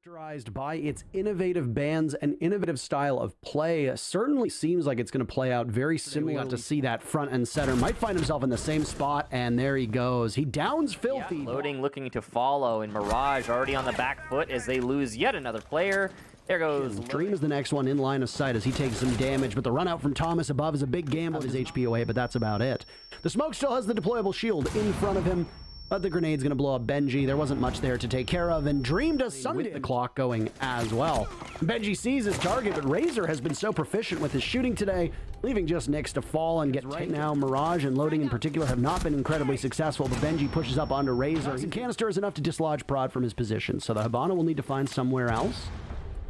Characterized by its innovative bans and innovative style of play, certainly seems like it's going to play out very similar to see that front and center. Might find himself in the same spot, and there he goes. He downs Filthy. Yeah, loading, looking to follow, and Mirage already on the back foot as they lose yet another player. There goes Dream is the next one in line of sight as he takes some damage, but the run out from Thomas above is a big gamble of his HP away, but that's about it. The smoke still has the deployable shield in front of him, but the grenade's going to blow up Benji. There wasn't much there to take care of, and Dream does something with the clock going as well. Benji sees his target, but Razor has been so proficient with his shooting today, leaving just Nyx to fall and get right now. Mirage and loading in particular have not been incredibly successful, but Benji pushes up onto Razor. And canister is enough to dislodge Prod from his position, so the Hibana will need to find somewhere else.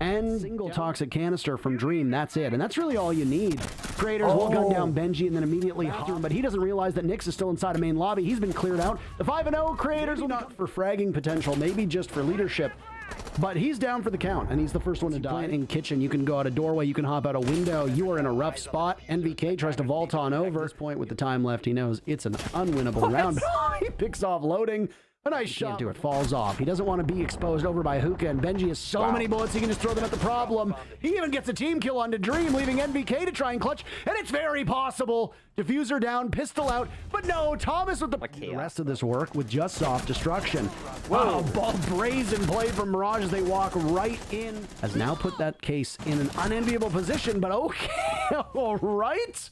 And single toxic canister from Dream, that's it. And that's really all you need. Creators will gun down Benji and then immediately hop through him, but he doesn't realize that Nyx is still inside a main lobby. He's been cleared out. The 5-0 Creators will not for fragging potential, maybe just for leadership. But he's down for the count, and he's the first one to die. In kitchen, you can go out a doorway, you can hop out a window. You are in a rough spot. NVK tries to vault on over. At this point, with the time left, he knows it's an unwinnable round. He picks off loading. A nice shot to it, falls off. He doesn't want to be exposed over by Hookah, and Benji has so many bullets he can just throw them at the problem. He even gets a team kill onto Dream, leaving NVK to try and clutch, and it's very possible. Diffuser down, pistol out, but no, Thomas with the rest of this work with just soft destruction. Wow, ball brazen play from Mirage as they walk right in. Has now put that case in an unenviable position, but okay, all right.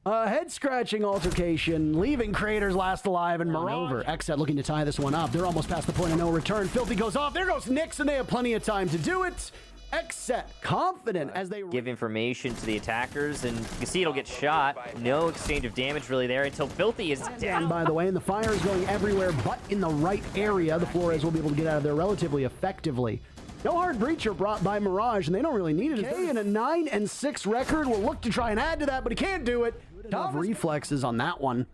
Head-scratching altercation, leaving Creators last alive, and Mirage over. XSET looking to tie this one up. They're almost past the point of no return. Filthy goes off. There goes Nyx, and they have plenty of time to do it. XSET confident as they give information to the attackers, and you can see it'll get shot. No exchange of damage really there until Filthy is down. By the way, and the fire is going everywhere but in the right area. The Flores will be able to get out of there relatively effectively. No hard breacher brought by Mirage, and they don't really need it. Okay, and a 9-6 record will look to try and add to that, but he can't do it. Tough reflexes on that one.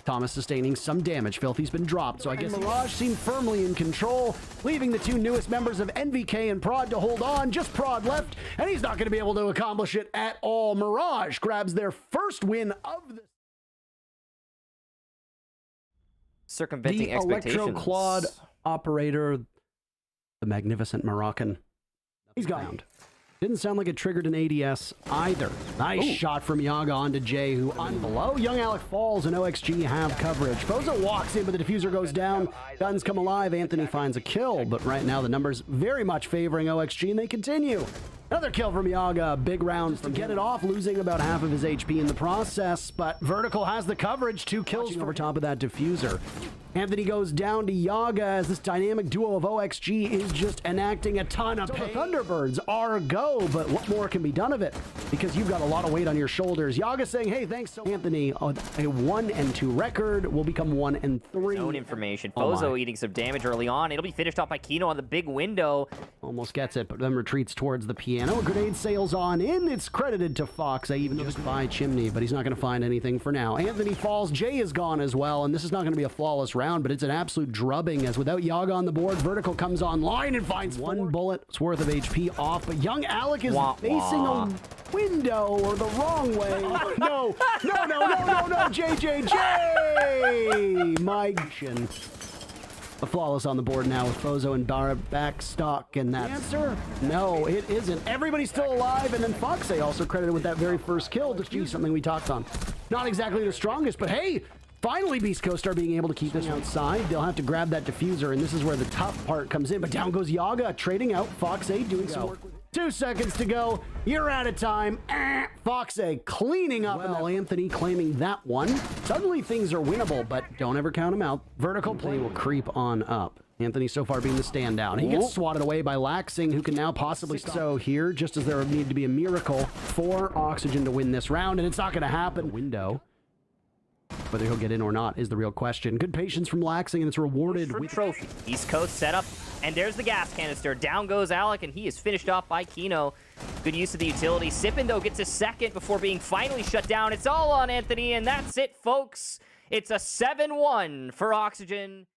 Thomas sustaining some damage. Filthy's been dropped, so I guess Mirage seemed firmly in control, leaving the two newest members of NVK and Prod to hold on. Just Prod left, and he's not going to be able to accomplish it at all. Mirage grabs their first win of the circumventing expectations. Electro Claude operator, the magnificent Moroccan. He's gone. Didn't sound like it triggered an ADS either. Nice shot from Yaga onto Jay, who on below. Young Alec falls, and OXG have coverage. Bozo walks in, but the diffuser goes down. Guns come alive. Anthony finds a kill, but right now the numbers very much favoring OXG, and they continue. Another kill from Yaga. Big round to get it off, losing about half of his HP in the process, but Vertical has the coverage. 2 kills over top of that diffuser. Anthony goes down to Yaga as this dynamic duo of OXG is just enacting a ton of pain. The Thunderbirds are go, but what more can be done of it? Because you've got a lot of weight on your shoulders. Yaga saying, hey, thanks. So Anthony, a 1-2 record will become 1-3. Known information. Bozo eating some damage early on. It'll be finished off by Kino on the big window. Almost gets it, but then retreats towards the piano. A grenade sails on in. It's credited to Fox. I even just by Chimney, but he's not going to find anything for now. Anthony falls. Jay is gone as well, and this is not going to be a flawless round, but it's an absolute drubbing as without Yaga on the board, Vertical comes online and finds 1 bullet's worth of HP off, but young Alec is facing a window or the wrong way. No, JJJ! My shin. A flawless on the board now with Bozo and Barra back stock, and that answer? No, it isn't. Everybody's still alive, and then Foxe also credited with that very first kill to do something we talked on. Not exactly the strongest, but hey, finally Beast Coast are being able to keep this outside. They'll have to grab that diffuser, and this is where the tough part comes in, but down goes Yaga, trading out. Foxe doing some work with it. 2 seconds to go. You're out of time. Foxe cleaning up. Well, Anthony claiming that one. Suddenly things are winnable, but don't ever count them out. Vertical play will creep on up. Anthony so far being the standout. He gets swatted away by Laxing, who can now possibly stop. So here, just as there would need to be a miracle for Oxygen to win this round, and it's not going to happen. Window. Whether he'll get in or not is the real question. Good patience from Laxing, and it's rewarded with trophy. East Coast setup, and there's the gas canister. Down goes Alec, and he is finished off by Kino. Good use of the utility. Sippin, though, gets a second before being finally shut down. It's all on Anthony, and that's it, folks. It's a 7-1 for Oxygen.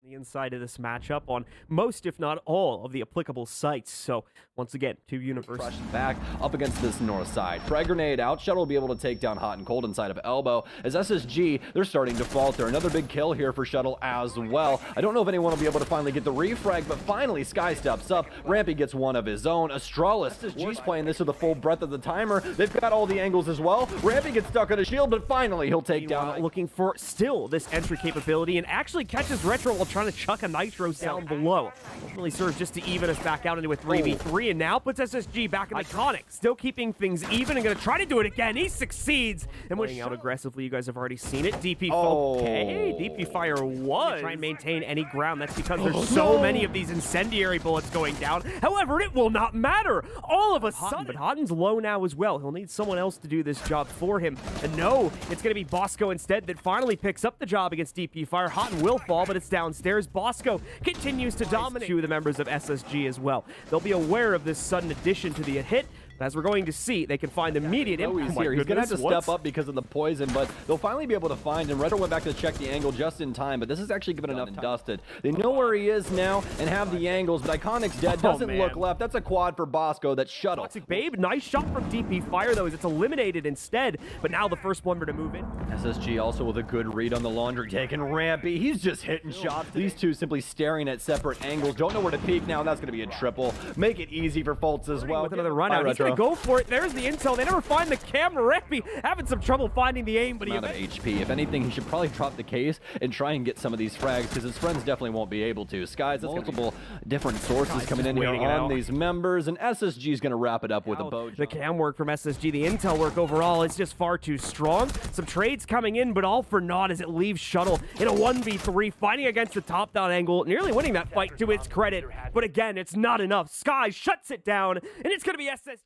the inside of this matchup on most, if not all, of the applicable sites. So once again, two universes. Crushed back up against this north side. Frag grenade out. Shuttle will be able to take down Hot and Cold inside of Elbow. As SSG, they're starting to falter. Another big kill here for Shuttle as well. I don't know if anyone will be able to finally get the refrag, but finally Sky steps up. Rampy gets one of his own. Astralis, SSG's playing this with the full breadth of the timer. They've got all the angles as well. Rampy gets stuck on a shield, but finally he'll take down. Looking for still this entry capability and actually catches Retro while trying to chuck a Nitro down below. Ultimately serves just to even us back out into a 3v3 and now puts SSG back in the Iconic. Still keeping things even and going to try to do it again. He succeeds and playing out aggressively. You guys have already seen it. DP okay. DP fire was try and maintain any ground. That's because there's so many of these incendiary bullets going down. However, it will not matter. All of a sudden, but Hotten's low now as well. He'll need someone else to do this job for him. And no, it's going to be Bosco instead that finally picks up the job against DP Fire. Hotten will fall, but it's downstairs. Bosco continues to dominate two of the members of SSG as well. They'll be aware of this sudden addition to the hit. As we're going to see, they can find immediate impact. He's going to have to step up because of the poison, but they'll finally be able to find him. Retro went back to check the angle just in time, but this is actually given enough time. Dusted. They know where he is now and have the angles, but Iconic's dead. Doesn't look left. That's a quad for Bosco. That's Shuttle. Toxic Babe, nice shot from DP Fire, though, as it's eliminated instead, but now the first Blumber to move in. SSG also with a good read on the laundry, taking Rampy. He's just hitting shots. These two simply staring at separate angles. Don't know where to peek now, and that's going to be a triple. Make it easy for Fultz as well. With another run out. He's going to go for it. There's the intel. They never find the camera. Rampy having some trouble finding the aim, but he out of HP. If anything, he should probably drop the case and try and get some of these frags because his friends definitely won't be able to. Skies, that's multiple different sources coming in here on these members, and SSG is going to wrap it up with a bow. The cam work from SSG, the intel work overall is just far too strong. Some trades coming in, but all for naught as it leaves Shuttle in a 1v3, fighting against the top-down angle, nearly winning that fight to its credit. But again, it's not enough. Sky shuts it down, and it's going to be SSG.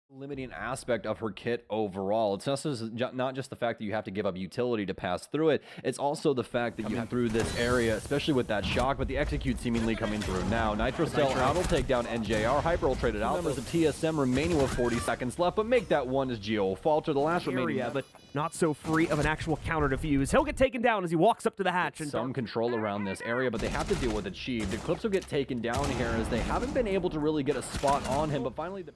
Limiting aspect of her kit overall. It's not just the fact that you have to give up utility to pass through it, it's also the fact that you have through this area, especially with that shock, but the execute seemingly coming through now. Nitro still out will take down NJR. Hyper will trade it out. Members of TSM remaining with 40 seconds left, but make that one as Geo will falter. The last remaining, but not so free of an actual counter defuse. He'll get taken down as he walks up to the hatch. And some control around this area, but they have to deal with Achieve. The Eclipse will get taken down here as they haven't been able to really get a spot on him, but finally the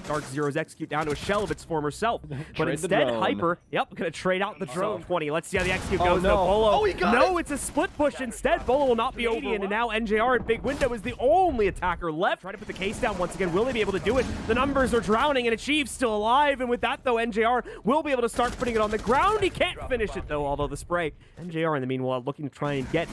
Dark Zero's execute down to a shell of its former self. But instead, Hyper, gonna trade out the drone. 20. Let's see how the execute goes. No, Bolo. No, it's a split push instead. Bolo will not be over. And now NJR at Big Window is the only attacker left. Try to put the case down once again. Will they be able to do it? The numbers are drowning, and Achieve's still alive. And with that, though, NJR will be able to start putting it on the ground. He can't finish it, though, although the spray. NJR, in the meanwhile, looking to try and get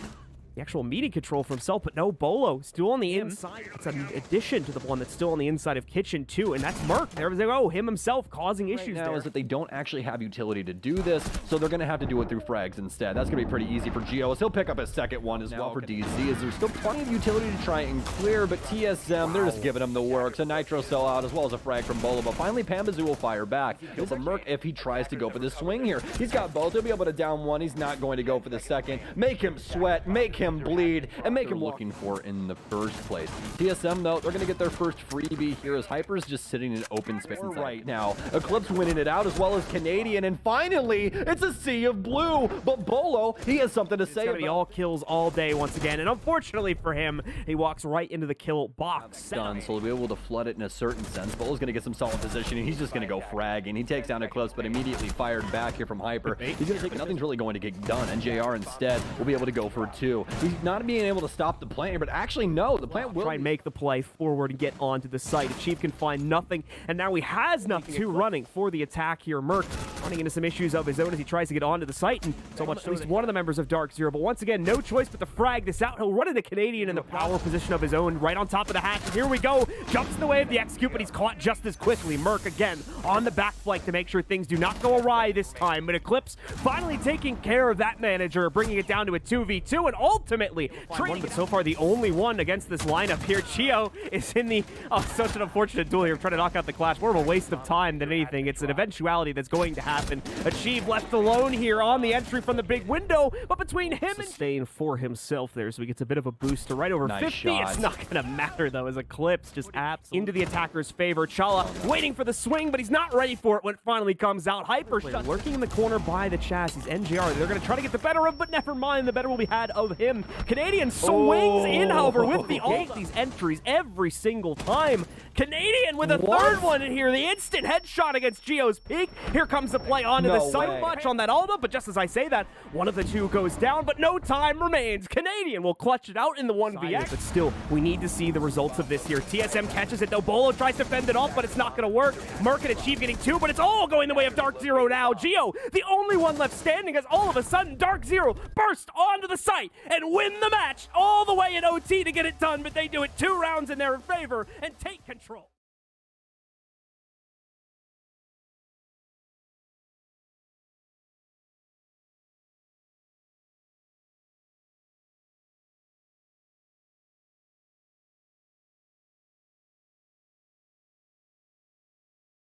the actual meeting control for himself, but no, Bolo still on the inside. It's an addition to the one that's still on the inside of Kitchen too, and that's Merc. There they go, him himself causing issues now there. Is that they don't actually have utility to do this, so they're going to have to do it through frags instead. That's going to be pretty easy for Geo, as he'll pick up a second one as well for DZ, as there's still plenty of utility to try and clear, but TSM, they're just giving him the works. A Nitro sell out as well as a frag from Bolo, but finally Pambazoo will fire back. It's a Merc if he tries to go for this swing here. He's got both. He'll be able to down one. He's not going to go for the second. Make him sweat, make him bleed, and make him looking for in the first place. TSM, though, they're going to get their first freebie here as Hyper's just sitting in open space right now. Eclipse winning it out as well as Canadian, and finally, it's a sea of blue. But Bolo, he has something to say. It's going to be all kills all day once again, and unfortunately for him, he walks right into the kill box. Done, so he'll be able to flood it in a certain sense. Bolo's going to get some solid position, and he's just going to go frag, and he takes down Eclipse, but immediately fired back here from Hyper. He's going to take, but nothing's really going to get done. NJR instead will be able to go for two. He's not being able to stop the plant, but actually no, the plant will try and make the play forward and get onto the site. Achieve can find nothing, and now he has nothing. Two running for the attack here. Merc running into some issues of his own as he tries to get onto the site, and so much so he's one of the members of Dark Zero, but once again, no choice but to frag this out. He'll run into Canadian in the power position of his own, right on top of the hatch, and here we go. Jumps in the way of the execute, but he's caught just as quickly. Merc again on the back flank to make sure things do not go awry this time, but Eclipse finally taking care of that manager, bringing it down to a 2v2, and all ultimately trading. But so far, the only one against this lineup here. Gio is in the... Oh, such an unfortunate duel here, trying to knock out the Clash. More of a waste of time than anything. It's an eventuality that's going to happen. Achieve left alone here on the entry from the big window, but between him and staying for himself there, so he gets a bit of a boost to right over 50. Shot. It's not going to matter, though, as Eclipse just apps into the attacker's favor. Chala waiting for the swing, but he's not ready for it when it finally comes out. Hyper shot lurking in the corner by the chassis. NJR, they're going to try to get the better of, but never mind. The better will be had of him. Canadian swings in, however, with the ult. These entries every single time. Canadian with a third one in here. The instant headshot against Gio's peak. Here comes the play onto the side. Much on that Alda, but just as I say that, one of the two goes down, but no time remains. Canadian will clutch it out in the 1vx. But still, we need to see the results of this here. TSM catches it, though. Bolo tries to fend it off, but it's not going to work. Merc and Achieve getting two, but it's all going the way of Dark Zero now. Gio, the only one left standing, as all of a sudden Dark Zero burst onto the site and win the match all the way in OT to get it done, but they do it 2 rounds in their favor and take control.